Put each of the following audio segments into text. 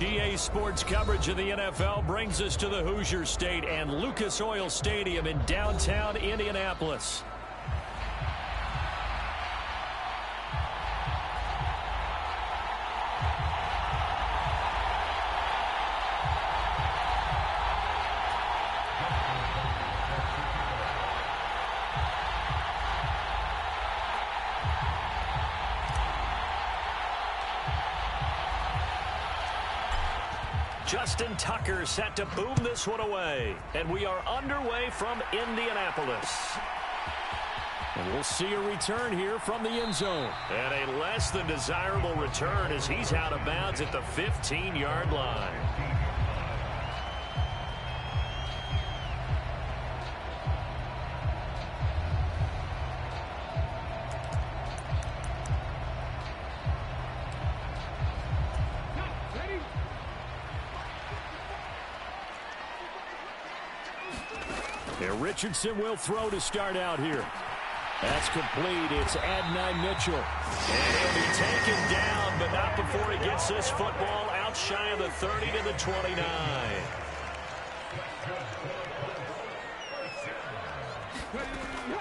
EA Sports coverage of the NFL brings us to the Hoosier State and Lucas Oil Stadium in downtown Indianapolis. Justin Tucker set to boom this one away. And we are underway from Indianapolis. And we'll see a return here from the end zone. And a less than desirable return as he's out of bounds at the 15-yard line. Richardson will throw to start out here. That's complete. It's Adonai Mitchell. And he'll be taken down, but not before he gets this football out shy of the 30 to the 29.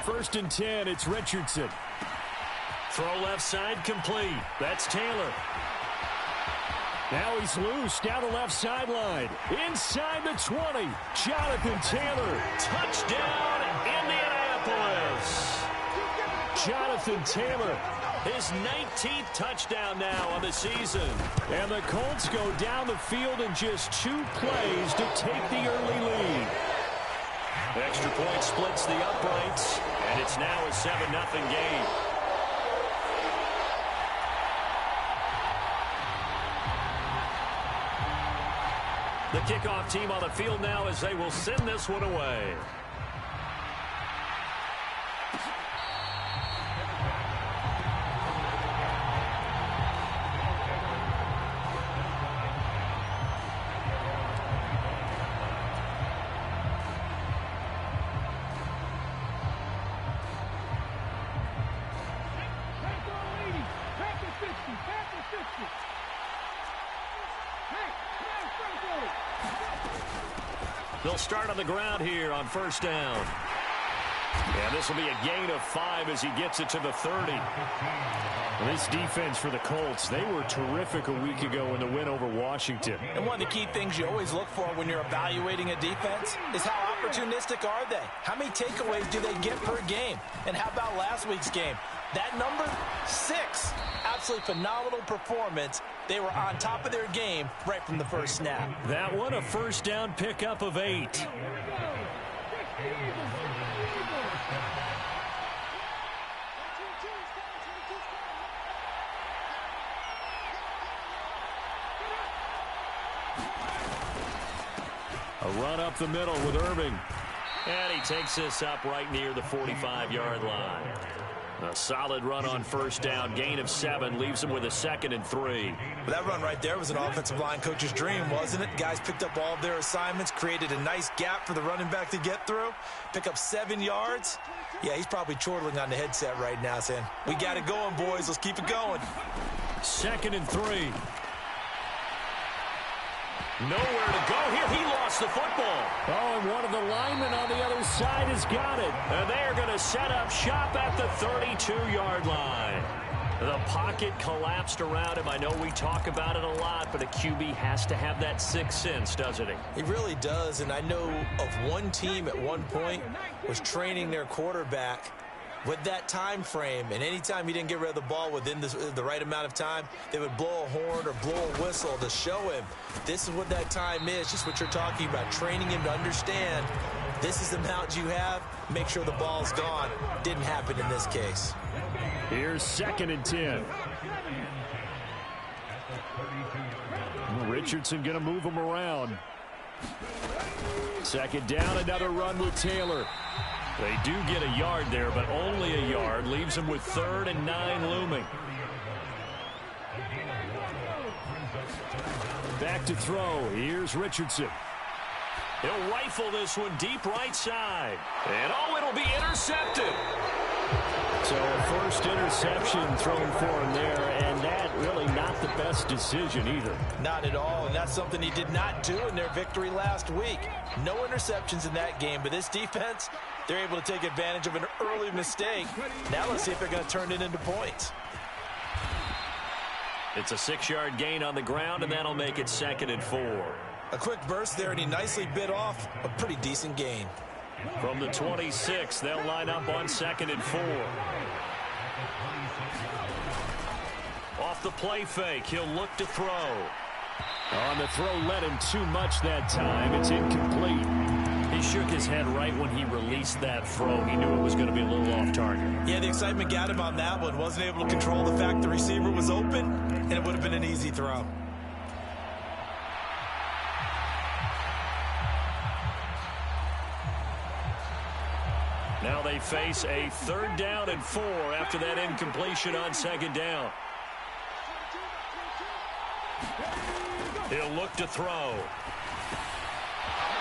First and 10, it's Richardson. Throw left side complete. That's Taylor. Now he's loose down the left sideline. Inside the 20. Jonathan Taylor. Touchdown, Indianapolis. Jonathan Taylor. His 19th touchdown now on the season. And the Colts go down the field in just 2 plays to take the early lead. Extra point splits the uprights. And it's now a 7-0 game. The kickoff team on the field now as they will send this one away. They'll start on the ground here on first down. And this will be a gain of 5 as he gets it to the 30. Well, this defense for the Colts, they were terrific a week ago in the win over Washington. And one of the key things you always look for when you're evaluating a defense is how opportunistic are they? How many takeaways do they get per game? And how about last week's game? That number, 6. Absolutely phenomenal performance. They were on top of their game right from the first snap. That one, a first down pickup of 8. A run up the middle with Irving. And he takes this up right near the 45-yard line. A solid run on first down, gain of 7, leaves him with a 2nd and 3. But that run right there was an offensive line coach's dream, wasn't it? Guys picked up all of their assignments, created a nice gap for the running back to get through, pick up 7 yards. Yeah, he's probably chortling on the headset right now saying, we got it going, boys. Let's keep it going. 2nd and 3. Nowhere to go here. He lost the football. Oh, and one of the linemen on the other side has got it. And they're going to set up shop at the 32-yard line. The pocket collapsed around him. I know we talk about it a lot, but a QB has to have that sixth sense, doesn't he? He really does, and I know of one team at one point was training their quarterback with that time frame, and anytime he didn't get rid of the ball within the right amount of time, they would blow a horn or blow a whistle to show him this is what that time is, just what you're talking about, training him to understand this is the amount you have, make sure the ball's gone. Didn't happen in this case. Here's 2nd and 10. Richardson going to move him around. 2nd down, another run with Taylor. They do get a yard there, but only a yard. Leaves them with 3rd and 9 looming. Back to throw. Here's Richardson. He'll rifle this one deep right side. And, oh, it'll be intercepted. So a first interception thrown for him there, and that really not the best decision either. Not at all, and that's something he did not do in their victory last week. No interceptions in that game, but this defense, they're able to take advantage of an early mistake. Now let's see if they're going to turn it into points. It's a 6-yard gain on the ground, and that'll make it 2nd and 4. A quick burst there, and he nicely bit off a pretty decent gain. From the 26, they'll line up on 2nd and 4. Off the play fake, he'll look to throw. On the throw, led him too much that time. It's incomplete. He shook his head right when he released that throw. He knew it was going to be a little off target. Yeah, the excitement got him on that one. Wasn't able to control the fact the receiver was open, and it would have been an easy throw. Now they face a 3rd down and 4 after that incompletion on 2nd down. He'll look to throw.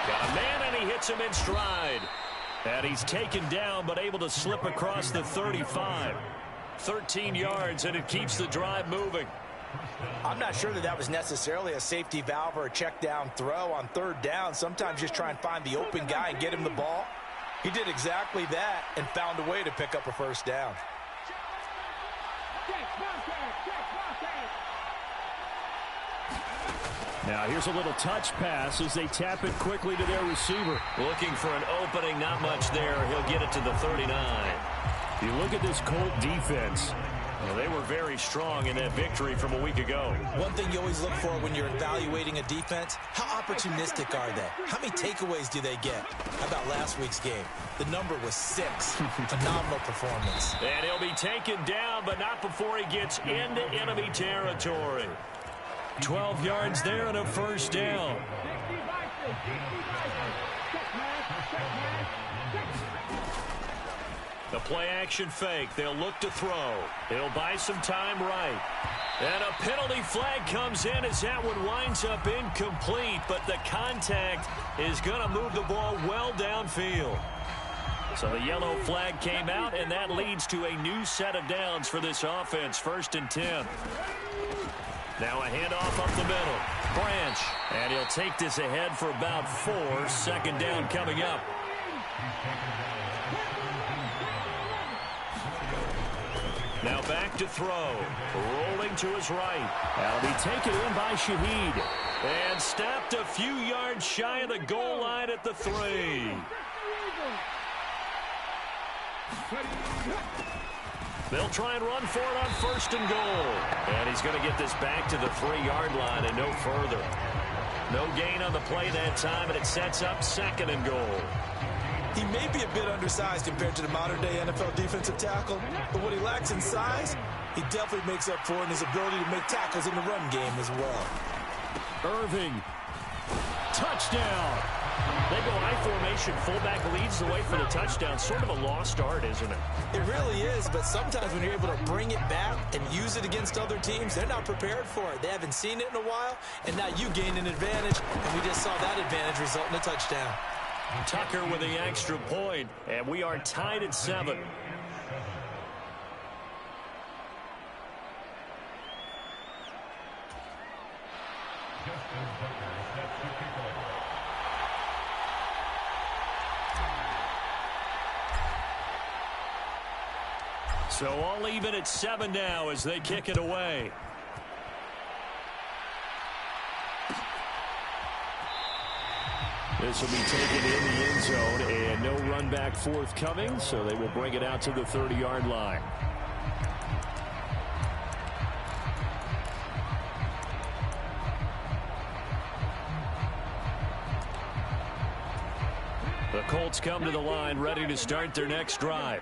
Got a man, and he hits him in stride. And he's taken down, but able to slip across the 35. 13 yards, and it keeps the drive moving. I'm not sure that was necessarily a safety valve or a check down throw on 3rd down. Sometimes just try and find the open guy and get him the ball. He did exactly that and found a way to pick up a 1st down. Now here's a little touch pass as they tap it quickly to their receiver. Looking for an opening, not much there. He'll get it to the 39. You look at this Colt defense. Well, they were very strong in that victory from a week ago. One thing you always look for when you're evaluating a defense, how opportunistic are they? How many takeaways do they get? How about last week's game? The number was 6. Phenomenal performance. And he'll be taken down, but not before he gets into enemy territory. 12 yards there and a 1st down. The play-action fake. They'll look to throw. He'll buy some time right. And a penalty flag comes in as that one winds up incomplete, but the contact is going to move the ball well downfield. So the yellow flag came out, and that leads to a new set of downs for this offense. 1st and 10. Now a handoff up the middle. Branch. And he'll take this ahead for about 4. 2nd down coming up. Now back to throw. Rolling to his right. That'll be taken in by Shaheed. And stopped a few yards shy of the goal line at the 3. They'll try and run for it on 1st and goal. And he's going to get this back to the 3-yard line and no further. No gain on the play that time, and it sets up 2nd and goal. He may be a bit undersized compared to the modern-day NFL defensive tackle, but what he lacks in size, he definitely makes up for in his ability to make tackles in the run game as well. Irving. Touchdown. They go I formation. Fullback leads the way for the touchdown. Sort of a lost art, isn't it? It really is, but sometimes when you're able to bring it back and use it against other teams, they're not prepared for it. They haven't seen it in a while, and now you gain an advantage, and we just saw that advantage result in a touchdown. Tucker with the extra point, and we are tied at 7. So all even at 7 now as they kick it away. This will be taken in the end zone, and no run back forthcoming, so they will bring it out to the 30-yard line. The Colts come to the line, ready to start their next drive.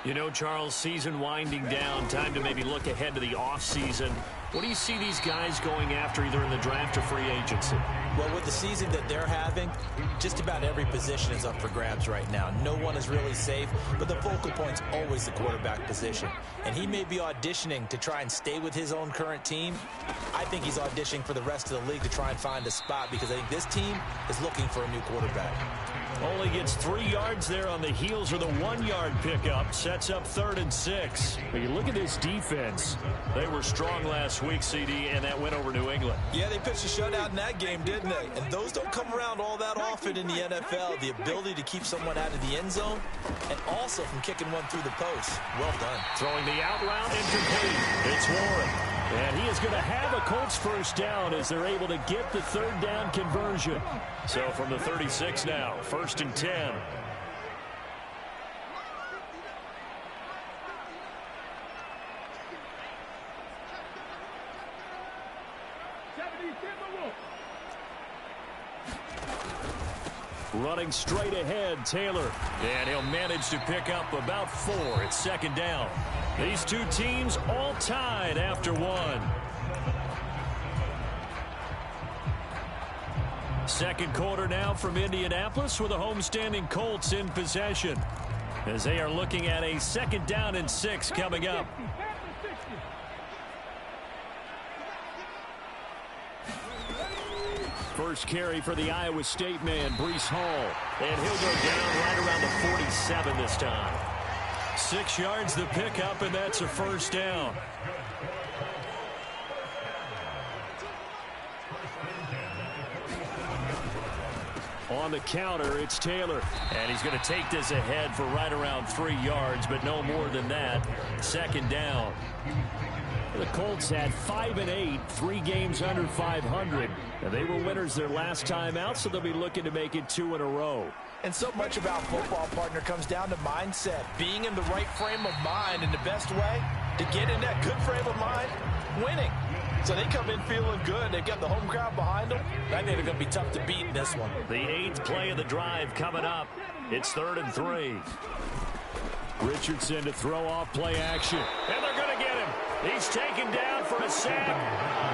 You know, Charles, season winding down, time to maybe look ahead to the offseason. What do you see these guys going after either in the draft or free agency? Well, with the season that they're having, just about every position is up for grabs right now. No one is really safe, but the focal point's always the quarterback position. And he may be auditioning to try and stay with his own current team. I think he's auditioning for the rest of the league to try and find a spot because I think this team is looking for a new quarterback. Only gets 3 yards there on the heels of the 1-yard pickup. Sets up 3rd and 6. But you look at this defense. They were strong last week, CD, and that went over New England. Yeah, they pitched a shutout in that game, didn't they? And those don't come around all that often in the NFL. The ability to keep someone out of the end zone and also from kicking one through the post. Well done. Throwing the out route incomplete. It's Warren. And he is going to have a Colts first down as they're able to get the 3rd down conversion. So from the 36 now, 1st and 10. Running straight ahead, Taylor. And he'll manage to pick up about 4. It's 2nd down. These two teams all tied after 1. Second quarter now from Indianapolis with the homestanding Colts in possession as they are looking at a 2nd down and 6 coming up. First carry for the Iowa State man, Breece Hall. And he'll go down right around the 47 this time. 6 yards the pickup, and that's a 1st down. On the counter, it's Taylor. And he's going to take this ahead for right around 3 yards, but no more than that. 2nd down. The Colts had 5 and 8, 3 games under 500. And they were winners their last time out, so they'll be looking to make it 2 in a row. And so much about football, partner, comes down to mindset. Being in the right frame of mind, and the best way to get in that good frame of mind, winning. So they come in feeling good. They've got the home crowd behind them. I think they're going to be tough to beat in this one. The 8th play of the drive coming up. It's 3rd and 3. Richardson to throw off play action. And they're going to get him. He's taken down for a sack.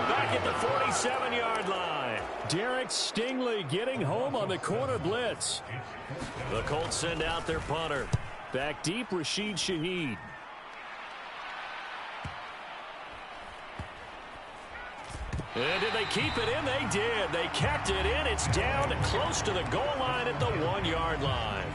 Back at the 47-yard line. Derek Stingley getting home on the corner blitz. The Colts send out their punter. Back deep, Rashid Shaheed. And did they keep it in? They did. They kept it in. It's down close to the goal line at the 1-yard line.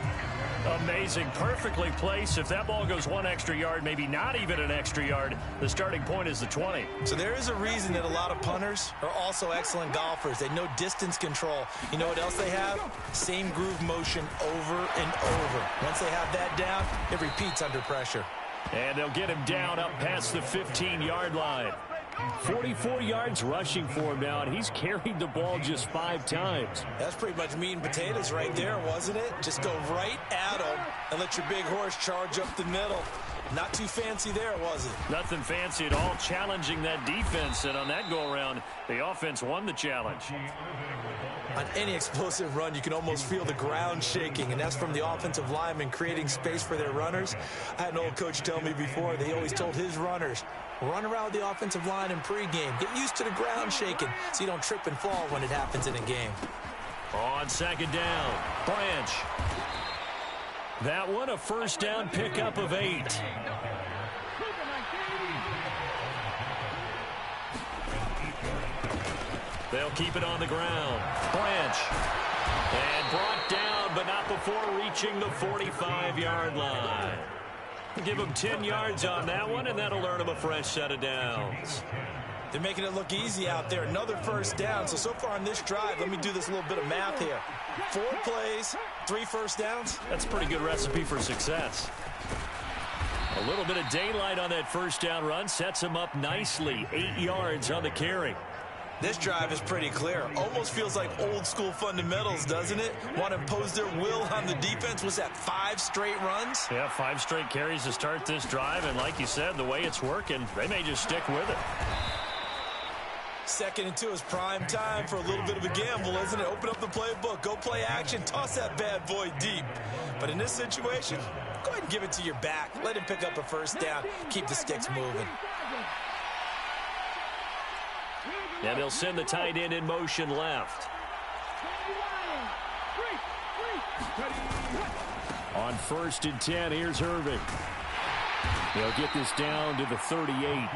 Amazing. Perfectly placed. If that ball goes 1 extra yard, maybe not even an extra yard, the starting point is the 20. So there is a reason that a lot of punters are also excellent golfers. They know distance control. You know what else they have? Same groove motion over and over. Once they have that down, it repeats under pressure. And they'll get him down up past the 15-yard line. 44 yards rushing for him now, and he's carried the ball just 5 times. That's pretty much meat and potatoes right there, wasn't it? Just go right at him and let your big horse charge up the middle. Not too fancy there, was it? Nothing fancy at all, challenging that defense, and on that go-around, the offense won the challenge. On any explosive run, you can almost feel the ground shaking, and that's from the offensive linemen creating space for their runners. I had an old coach tell me before, they always told his runners, run around the offensive line in pregame. Get used to the ground shaking so you don't trip and fall when it happens in a game. On 2nd down, Branch. That one a 1st down pickup of 8. They'll keep it on the ground. Branch. And brought down, but not before reaching the 45-yard line. Give him 10 yards on that one, and that'll earn him a fresh set of downs. They're making it look easy out there. Another 1st down. So far on this drive, let me do this little bit of math here. 4 plays, 3 1st downs. That's a pretty good recipe for success. A little bit of daylight on that 1st down run sets him up nicely. 8 yards on the carry. This drive is pretty clear. Almost feels like old school fundamentals, doesn't it? Want to impose their will on the defense. Was that 5 straight runs? Yeah, 5 straight carries to start this drive. And like you said, the way it's working, they may just stick with it. 2nd and 2 is prime time for a little bit of a gamble, isn't it? Open up the playbook, go play action, toss that bad boy deep. But in this situation, go ahead and give it to your back. Let him pick up a 1st down. Keep the sticks moving. And they'll send the tight end in motion left. On 1st and 10, here's Irving. They'll get this down to the 38.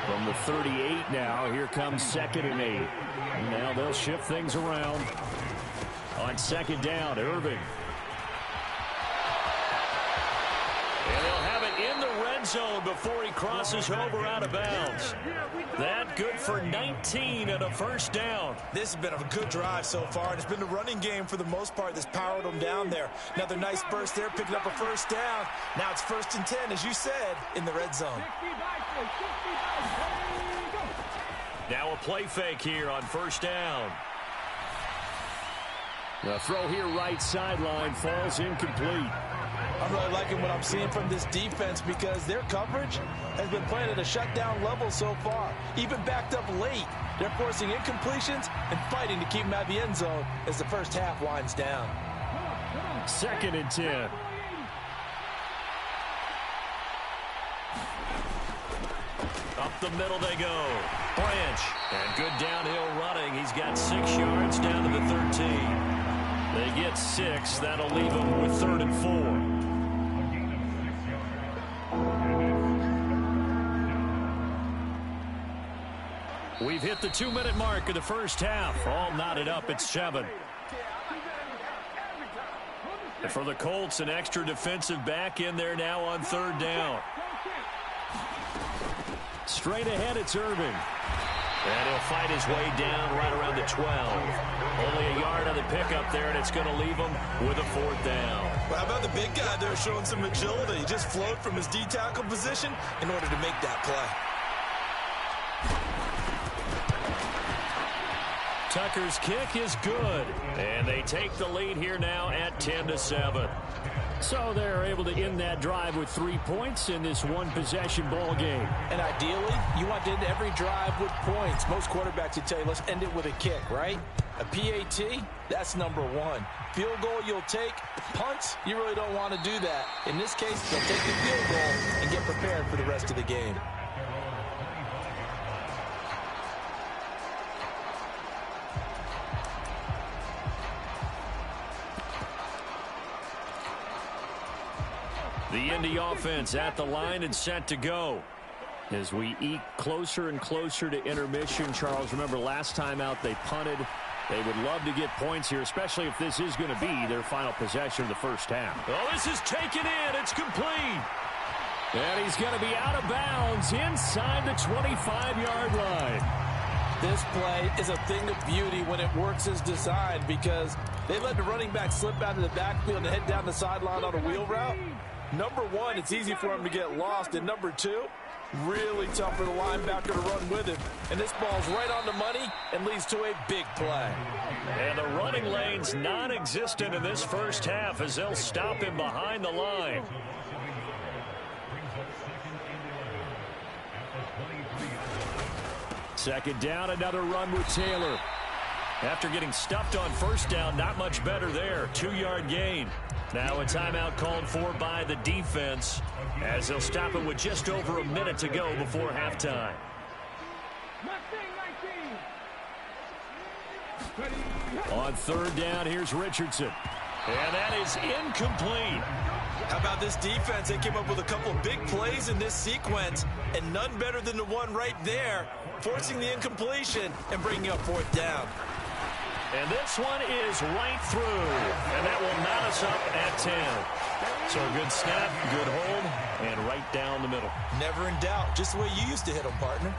From the 38 now, here comes 2nd and 8. Now they'll shift things around. On second down, Irving. And they'll have it in the red zone before he crosses over out of bounds. That good for 19 and a first down. This has been a good drive so far, and it's been the running game for the most part that's powered them down there. Another nice burst there, picking up a first down. Now it's 1st and 10, as you said, in the red zone. Now a play fake here on first down. The throw here right sideline falls incomplete. I'm really liking what I'm seeing from this defense because their coverage has been playing at a shutdown level so far. Even backed up late, they're forcing incompletions and fighting to keep them out of the end zone as the first half winds down. 2nd and 10. Up the middle they go. Branch. And good downhill running. He's got 6 yards down to the 13. They get 6. That'll leave them with 3rd and 4. We've hit the 2-minute mark of the first half. All knotted up at 7. And for the Colts, an extra defensive back in there now on 3rd down. Straight ahead, it's Irving. And he'll fight his way down right around the 12. Only a yard on the pickup there, and it's going to leave him with a 4th down. Well, how about the big guy there showing some agility? He just flowed from his D-tackle position in order to make that play. Tucker's kick is good. And they take the lead here now at 10-7. So they're able to end that drive with 3 points in this one-possession ball game. And ideally, you want to end every drive with points. Most quarterbacks would tell you, let's end it with a kick, right? A PAT, that's number 1. Field goal you'll take. Punts, you really don't want to do that. In this case, they'll take the field goal and get prepared for the rest of the game. The Indy offense at the line and set to go. As we eke closer and closer to intermission, Charles, remember last time out they punted. They would love to get points here, especially if this is going to be their final possession of the first half. Oh, this is taken in. It's complete. And he's going to be out of bounds inside the 25-yard line. This play is a thing of beauty when it works as designed because they let the running back slip out of the backfield and head down the sideline on a wheel route. Number 1, it's easy for him to get lost. And number 2, really tough for the linebacker to run with him. And this ball's right on the money and leads to a big play. And the running lane's non-existent in this first half as they'll stop him behind the line. Second down, another run with Taylor. After getting stuffed on first down, not much better there. 2-yard gain. Now a timeout called for by the defense as they'll stop it with just over a minute to go before halftime. On 3rd down, here's Richardson. And that is incomplete. How about this defense? They came up with a couple of big plays in this sequence, and none better than the one right there, forcing the incompletion and bringing up 4th down. And this one is right through, and that will knot us up at 10. So a good snap, good hold, and right down the middle. Never in doubt, just the way you used to hit them, partner.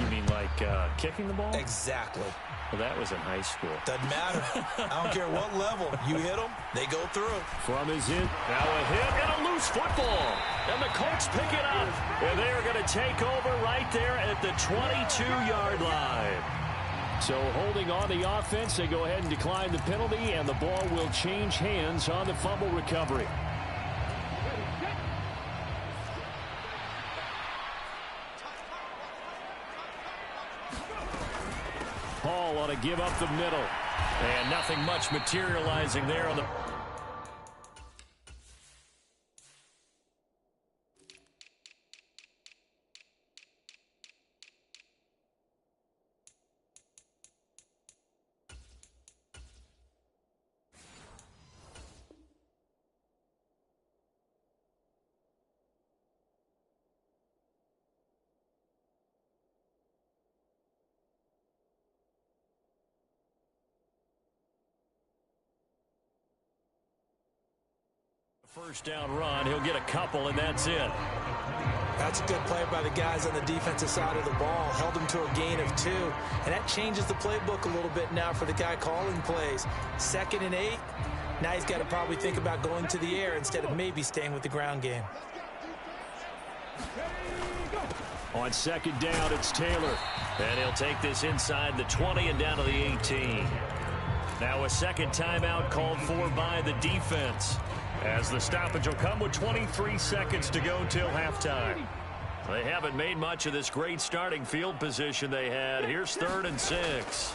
You mean like kicking the ball? Exactly. Well, that was in high school. Doesn't matter. I don't care what level. You hit them, they go through. From his hit, now a hit and a loose football. And the Colts pick it up. And they're going to take over right there at the 22-yard line. So holding on the offense, they go ahead and decline the penalty, and the ball will change hands on the fumble recovery. Hall ought to give up the middle. And nothing much materializing there on the... First down run, he'll get a couple, and that's it. That's a good play by the guys on the defensive side of the ball. Held them to a gain of 2, and that changes the playbook a little bit now for the guy calling plays. 2nd and 8. Now he's got to probably think about going to the air instead of maybe staying with the ground game. On 2nd down, it's Taylor. And he'll take this inside the 20 and down to the 18. Now a second timeout called for by the defense, as the stoppage will come with 23 seconds to go till halftime. They haven't made much of this great starting field position they had. Here's 3rd and 6.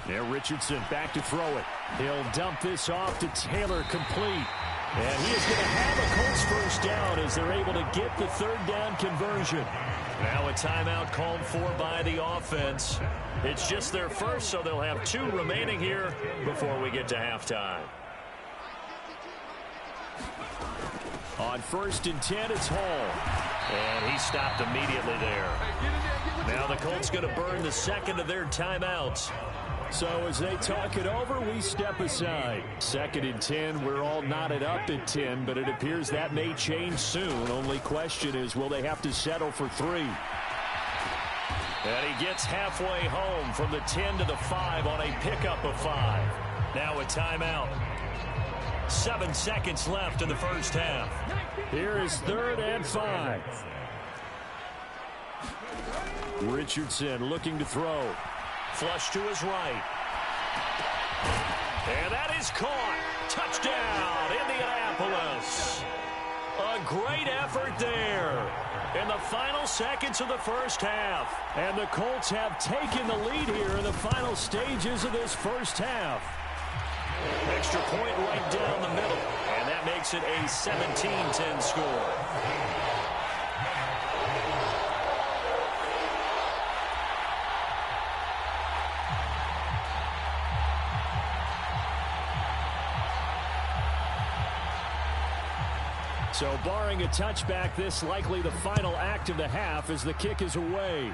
Now Richardson back to throw it. He'll dump this off to Taylor, complete. And he is going to have a Colts first down as they're able to get the 3rd down conversion. Now a timeout called for by the offense. It's just their first, so they'll have 2 remaining here before we get to halftime. On 1st and 10, it's Hall. And he stopped immediately there. Now the Colts going to burn the 2nd of their timeouts. So as they talk it over, we step aside. 2nd and 10, we're all knotted up at 10, but it appears that may change soon. Only question is, will they have to settle for 3? And he gets halfway home from the 10 to the 5 on a pickup of 5. Now a timeout. 7 seconds left in the first half. Here is 3rd and 5. Richardson looking to throw. Flush to his right. And that is caught. Touchdown, Indianapolis. A great effort there in the final seconds of the first half. And the Colts have taken the lead here in the final stages of this first half. Extra point right down the middle. And that makes it a 17-10 score. So barring a touchback, this likely the final act of the half as the kick is away.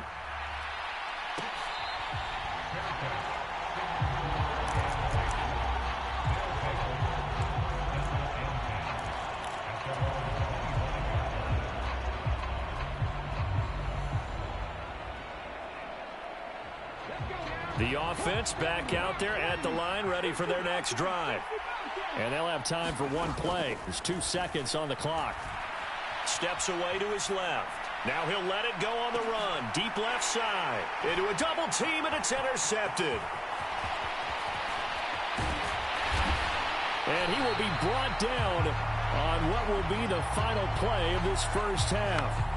The offense back out there at the line, ready for their next drive. And they'll have time for one play. There's 2 seconds on the clock. Steps away to his left. Now he'll let it go on the run. Deep left side. Into a double team, and it's intercepted. And he will be brought down on what will be the final play of this first half.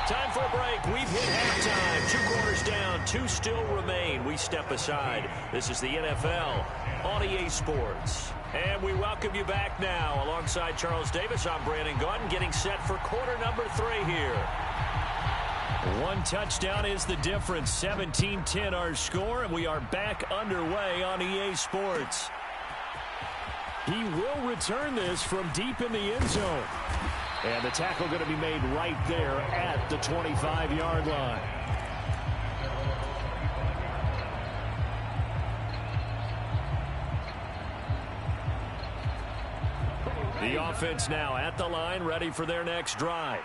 Time for a break. We've hit halftime. 2 quarters down. 2 still remain. We step aside. This is the NFL on EA Sports. And we welcome you back now. Alongside Charles Davis, I'm Brandon Gaudin, getting set for quarter number 3 here. 1 touchdown is the difference. 17-10 our score, and we are back underway on EA Sports. He will return this from deep in the end zone. And the tackle going to be made right there at the 25-yard line. The offense now at the line, ready for their next drive.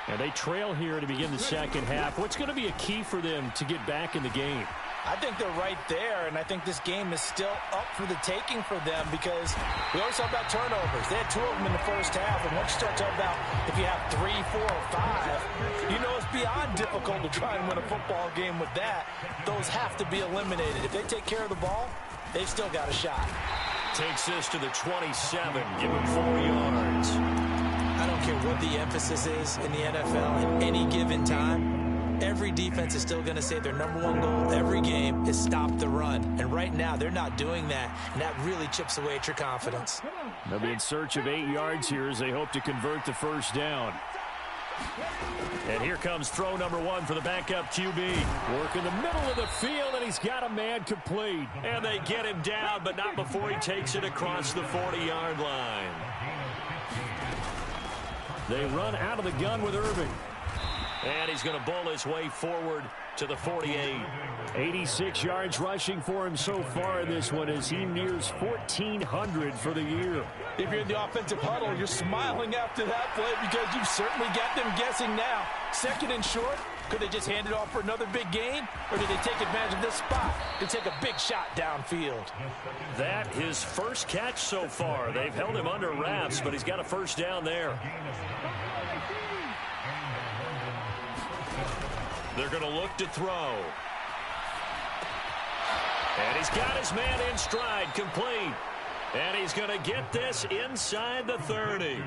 And they trail here to begin the second half. What's going to be a key for them to get back in the game? I think they're right there, and I think this game is still up for the taking for them because we always talk about turnovers. They had 2 of them in the first half, and once you start talking about if you have 3, 4, or 5, you know it's beyond difficult to try and win a football game with that. Those have to be eliminated. If they take care of the ball, they've still got a shot. Takes this to the 27, give him 4 yards. I don't care what the emphasis is in the NFL at any given time. Every defense is still going to say their #1 goal every game is stop the run. And right now, they're not doing that, and that really chips away at your confidence. They'll be in search of 8 yards here as they hope to convert the first down. And here comes throw number 1 for the backup QB. Work in the middle of the field, and he's got a man complete. And they get him down, but not before he takes it across the 40-yard line. They run out of the gun with Irving. And he's going to bowl his way forward to the 48. 86 yards rushing for him so far in this one as he nears 1,400 for the year. If you're in the offensive huddle, you're smiling after that play because you've certainly got them guessing now. Second and short, could they just hand it off for another big gain? Or did they take advantage of this spot to take a big shot downfield? That his first catch so far. They've held him under wraps, but he's got a first down there. They're going to look to throw. And he's got his man in stride, complete. And he's going to get this inside the 30.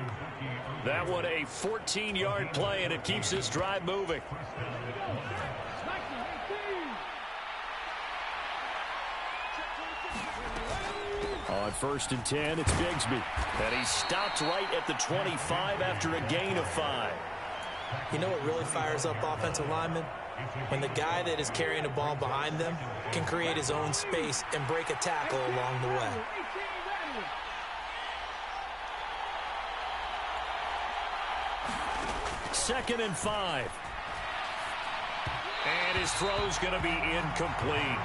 That one a 14-yard play, and it keeps this drive moving. On 1st and 10, it's Bigsby. And he stopped right at the 25 after a gain of 5. You know what really fires up offensive linemen? When the guy that is carrying the ball behind them can create his own space and break a tackle along the way. Second and 5. And his throw's going to be incomplete.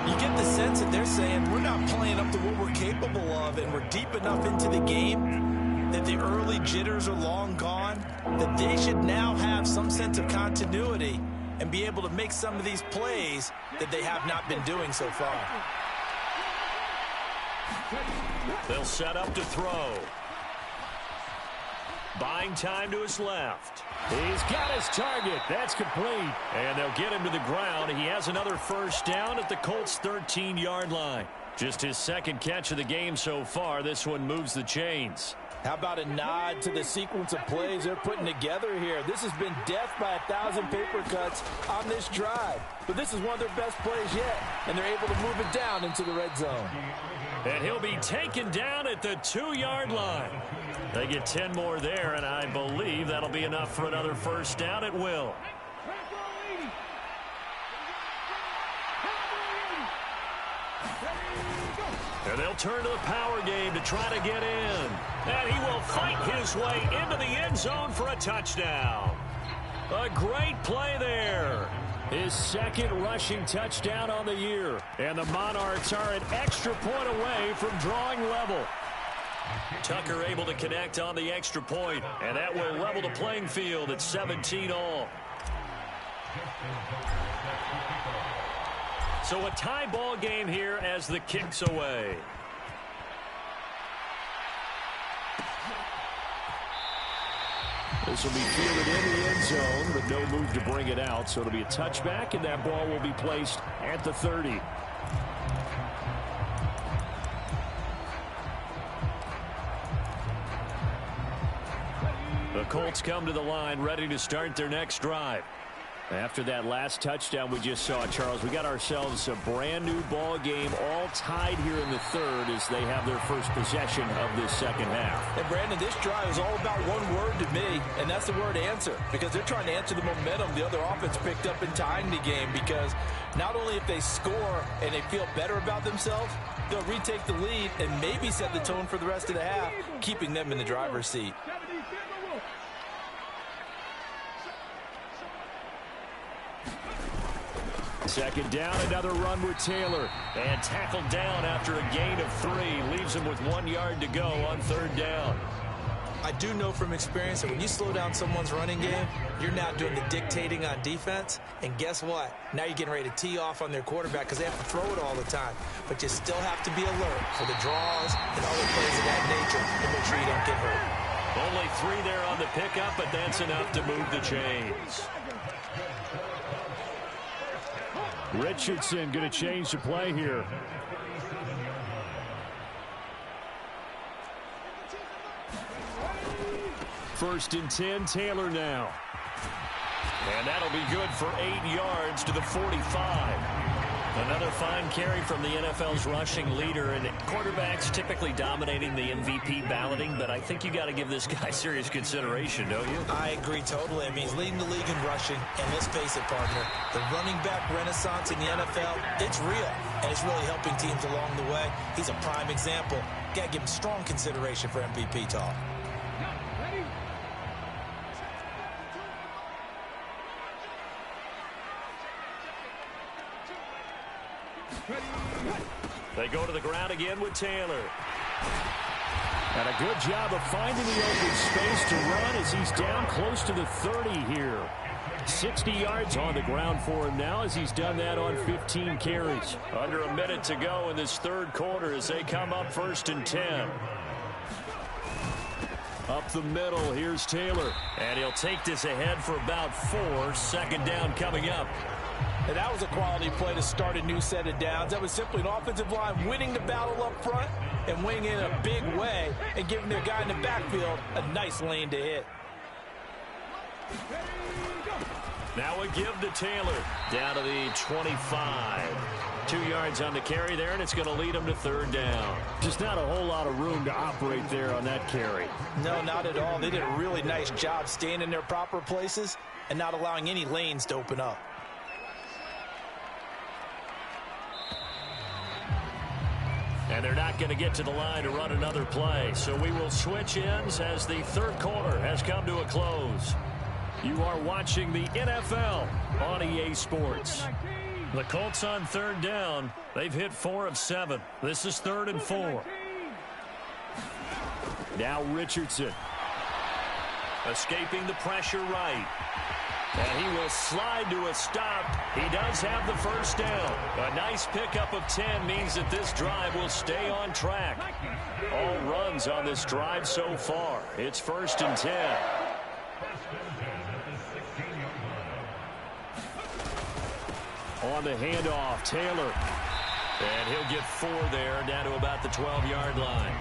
You get the sense that they're saying we're not playing up to what we're capable of, and we're deep enough into the game that the early jitters are long gone, that they should now have some sense of continuity and be able to make some of these plays that they have not been doing so far. They'll set up to throw. Buying time to his left. He's got his target. That's complete. And they'll get him to the ground. He has another first down at the Colts' 13-yard line. Just his second catch of the game so far. This one moves the chains. How about a nod to the sequence of plays they're putting together here? This has been death by 1,000 paper cuts on this drive. But this is one of their best plays yet, and they're able to move it down into the red zone. And he'll be taken down at the 2-yard line. They get 10 more there, and I believe that'll be enough for another first down at will. And they'll turn to the power game to try to get in. And he will fight his way into the end zone for a touchdown. A great play there. His second rushing touchdown on the year. And the Monarchs are an extra point away from drawing level. Tucker able to connect on the extra point, and that will level the playing field at 17-all. So a tie ball game here as the kick's away. This will be fielded in the end zone, but no move to bring it out. So it'll be a touchback, and that ball will be placed at the 30. The Colts come to the line ready to start their next drive. After that last touchdown we just saw, Charles, we got ourselves a brand new ball game, all tied here in the third as they have their first possession of this second half. And Brandon, this drive is all about one word to me, and that's the word answer, because they're trying to answer the momentum the other offense picked up in tying the game, because not only if they score and they feel better about themselves, they'll retake the lead and maybe set the tone for the rest of the half, keeping them in the driver's seat. Second down, another run with Taylor. And tackled down after a gain of 3. Leaves him with 1 yard to go on third down. I do know from experience that when you slow down someone's running game, you're now doing the dictating on defense. And guess what? Now you're getting ready to tee off on their quarterback because they have to throw it all the time. But you still have to be alert for the draws and other plays of that nature to make sure you don't get hurt. Only 3 there on the pickup, but that's enough to move the chains. Richardson going to change the play here. First and 10, Taylor now. And that'll be good for 8 yards to the 45. Another fine carry from the NFL's rushing leader, and quarterbacks typically dominating the MVP balloting, but I think you got to give this guy serious consideration, don't you? I agree totally. I mean, he's leading the league in rushing, and let's face it, partner, the running back renaissance in the NFL, it's real, and it's really helping teams along the way. He's a prime example. Got to give him strong consideration for MVP talk. They go to the ground again with Taylor. And a good job of finding the open space to run as he's down close to the 30 here. 60 yards on the ground for him now as he's done that on 15 carries. Under a minute to go in this third quarter as they come up 1st and 10. Up the middle, here's Taylor. And he'll take this ahead for about 4. 2nd down coming up. And that was a quality play to start a new set of downs. That was simply an offensive line winning the battle up front and winning in a big way and giving their guy in the backfield a nice lane to hit. Now a give to Taylor. Down to the 25. 2 yards on the carry there, and it's going to lead him to 3rd down. Just not a whole lot of room to operate there on that carry. No, not at all. They did a really nice job staying in their proper places and not allowing any lanes to open up. And they're not going to get to the line to run another play. So we will switch ends as the third quarter has come to a close. You are watching the NFL on EA Sports. The Colts on 3rd down. They've hit 4 of 7. This is 3rd and 4. Now Richardson. Escaping the pressure right. And he will slide to a stop. He does have the 1st down. A nice pickup of 10 means that this drive will stay on track. All runs on this drive so far. It's 1st and 10. On the handoff, Taylor. And he'll get 4 there, down to about the 12-yard line.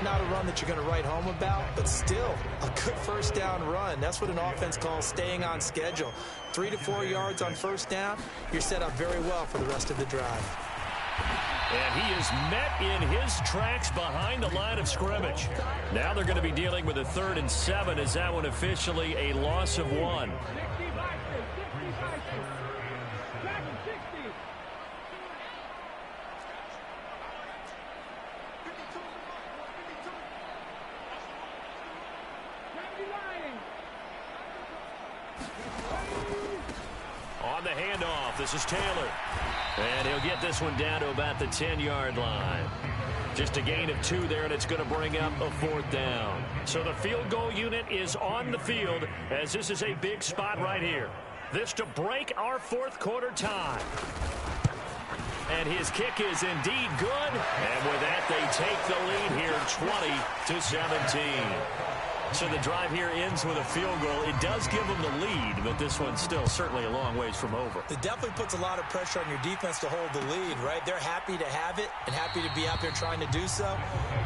Not a run that you're going to write home about, but still a good 1st down run. That's what an offense calls staying on schedule. 3 to 4 yards on 1st down, you're set up very well for the rest of the drive. And he is met in his tracks behind the line of scrimmage. Now they're going to be dealing with a 3rd and 7 as that one officially a loss of 1. On the handoff, this is Taylor. And he'll get this one down to about the 10-yard line. Just a gain of 2 there, and it's going to bring up a 4th down. So the field goal unit is on the field as this is a big spot right here. This to break our 4th quarter tie. And his kick is indeed good. And with that, they take the lead here 20-17. So the drive here ends with a field goal. It does give them the lead, but this one's still certainly a long ways from over. It definitely puts a lot of pressure on your defense to hold the lead, right? They're happy to have it and happy to be out there trying to do so.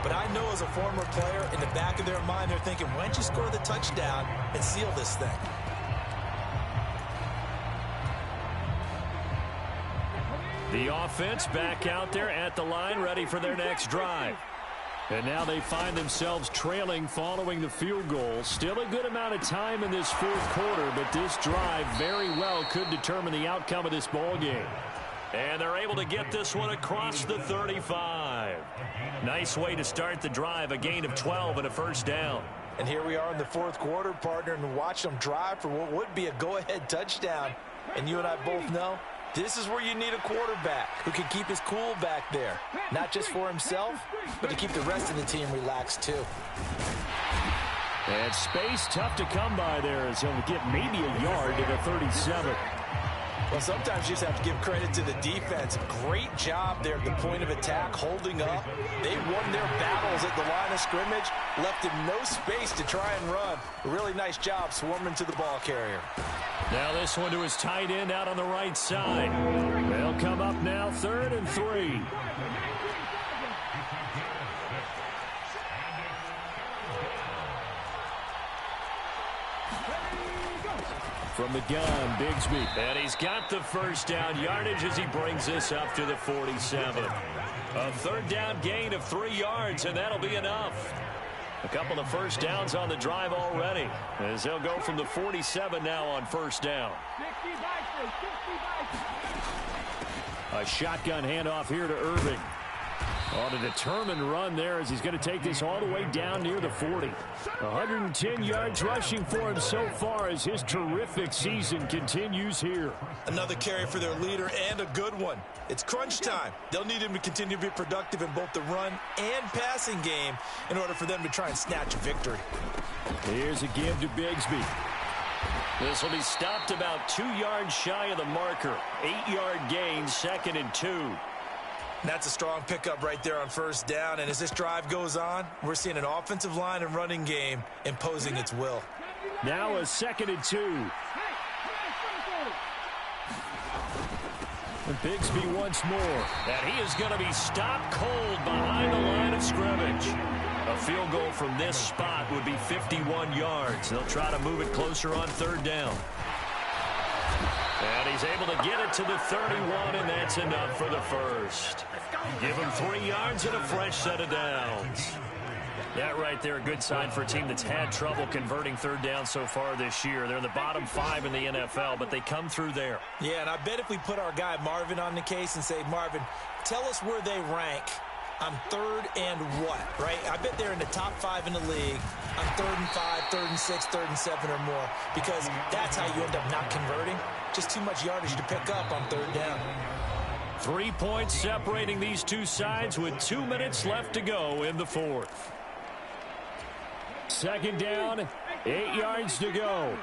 But I know as a former player, in the back of their mind, they're thinking, why don't you score the touchdown and seal this thing? The offense back out there at the line, ready for their next drive. And now they find themselves trailing following the field goal. Still a good amount of time in this 4th quarter, but this drive very well could determine the outcome of this ball game. And they're able to get this one across the 35. Nice way to start the drive, a gain of 12 and a 1st down. And here we are in the 4th quarter, partner, and watch them drive for what would be a go-ahead touchdown. And you and I both know this is where you need a quarterback who can keep his cool back there. Not just for himself, but to keep the rest of the team relaxed too. And space tough to come by there as he'll get maybe a yard to the 37. Well, sometimes you just have to give credit to the defense. Great job there at the point of attack, holding up. They won their battles at the line of scrimmage, left him no space to try and run. A really nice job swarming to the ball carrier. Now this one to his tight end out on the right side. They'll come up now 3rd and 3. From the gun, Bigsby. And he's got the 1st down yardage as he brings this up to the 47. A 3rd down gain of 3 yards, and that'll be enough. A couple of 1st downs on the drive already, as they'll go from the 47 now on 1st down. A shotgun handoff here to Irving. On a determined run there as he's going to take this all the way down near the 40. 110 yards rushing for him so far as his terrific season continues here. Another carry for their leader and a good one. It's crunch time. They'll need him to continue to be productive in both the run and passing game in order for them to try and snatch a victory. Here's a give to Bigsby. This will be stopped about 2 yards shy of the marker. 8-yard gain, 2nd and 2. That's a strong pickup right there on first down. And as this drive goes on, we're seeing an offensive line and running game imposing its will. Now a 2nd and 2. And Bigsby once more. And he is going to be stopped cold behind the line of scrimmage. A field goal from this spot would be 51 yards. They'll try to move it closer on 3rd down. And he's able to get it to the 31, and that's enough for the first. Give him 3 yards and a fresh set of downs. That right there, a good sign for a team that's had trouble converting 3rd down so far this year. They're in the bottom 5 in the NFL, but they come through there. Yeah, and I bet if we put our guy Marvin on the case and say, Marvin, tell us where they rank on 3rd and what, right? I bet they're in the top 5 in the league on 3rd and 5, 3rd and 6, 3rd and 7 or more, because that's how you end up not converting. Just too much yardage to pick up on 3rd down. 3 points separating these two sides with 2 minutes left to go in the 4th. 2nd down, 8 yards to go.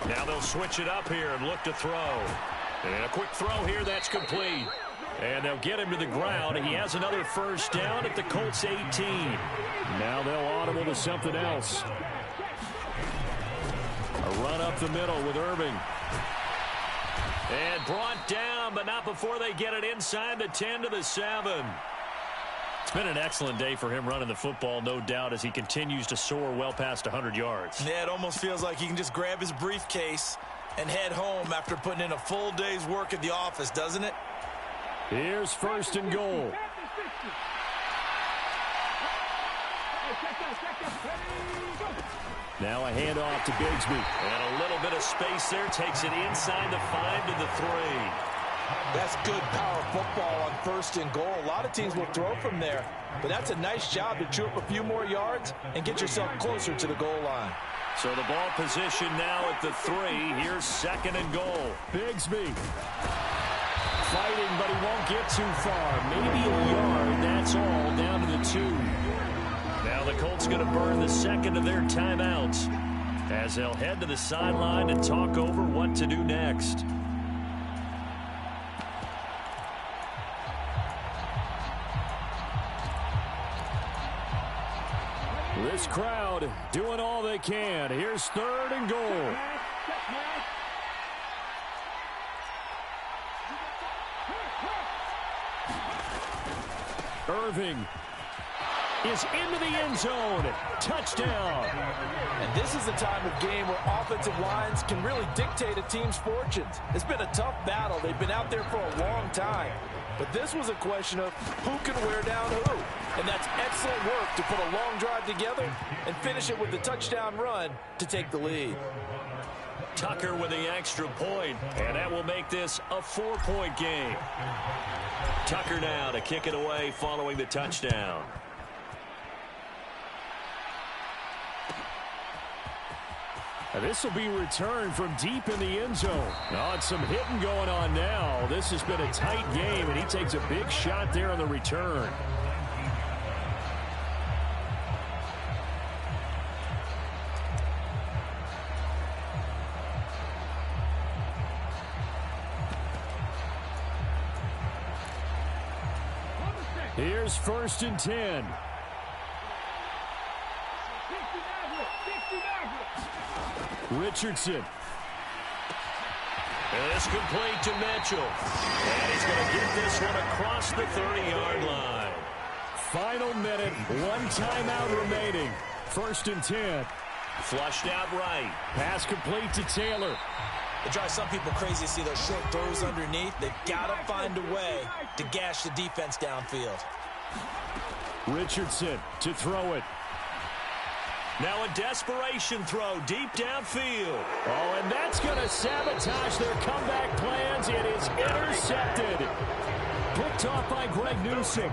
Now they'll switch it up here and look to throw. And a quick throw here, that's complete. And they'll get him to the ground. He has another first down at the Colts 18. Now they'll audible to something else. A run up the middle with Irving. And brought down, but not before they get it inside the 10 to the 7. It's been an excellent day for him running the football, no doubt, as he continues to soar well past 100 yards. Yeah, it almost feels like he can just grab his briefcase and head home after putting in a full day's work at the office, doesn't it? Here's 1st and goal. Now a handoff to Bigsby. And a little bit of space there. Takes it inside the 5 to the 3. That's good power football on 1st and goal. A lot of teams will throw from there, but that's a nice job to chew up a few more yards and get yourself closer to the goal line. So the ball position now at the 3. Here's 2nd and goal. Bigsby fighting, but he won't get too far. Maybe a yard, that's all, down to the 2. Now the Colts going to burn the 2nd of their timeouts as they'll head to the sideline and talk over what to do next. This crowd doing all they can. Here's 3rd and goal. Irving is into the end zone. Touchdown. And this is the time of game where offensive lines can really dictate a team's fortunes. It's been a tough battle. They've been out there for a long time. But this was a question of who can wear down who. And that's excellent work to put a long drive together and finish it with the touchdown run to take the lead. Tucker with the extra point, and that will make this a 4-point game. Tucker now to kick it away following the touchdown. And this will be returned from deep in the end zone. Oh, it's some hitting going on now. This has been a tight game, and he takes a big shot there on the return. Here's 1st and 10. Richardson. And it's complete to Mitchell. And he's going to get this one across the 30-yard line. Final minute, 1 timeout remaining. 1st and 10. Flushed out right. Pass complete to Taylor. It drives some people crazy to see those short throws underneath. They've got to find a way to gash the defense downfield. Richardson to throw it. Now a desperation throw deep downfield. Oh, and that's going to sabotage their comeback plans. It is intercepted. Picked off by Greg Newsome.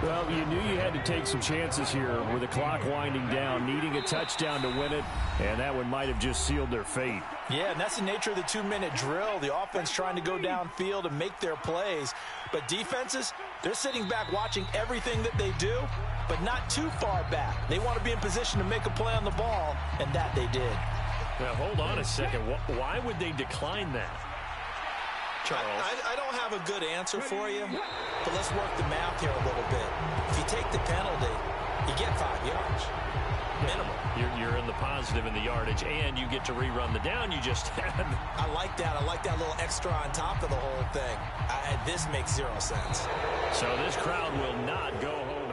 Well, you knew you had to take some chances here with the clock winding down, needing a touchdown to win it, and that one might have just sealed their fate. Yeah, and that's the nature of the 2-minute drill. The offense trying to go downfield and make their plays. But defenses, they're sitting back watching everything that they do, but not too far back. They want to be in position to make a play on the ball, and that they did. Now, hold on a second. Why would they decline that? Charles. I don't have a good answer for you, but let's work the math here a little bit. If you take the penalty, you get 5 yards. Minimum. You're in the positive in the yardage, and you get to rerun the down you just had. I like that. I like that little extra on top of the whole thing. This makes 0 sense. So this crowd will not go home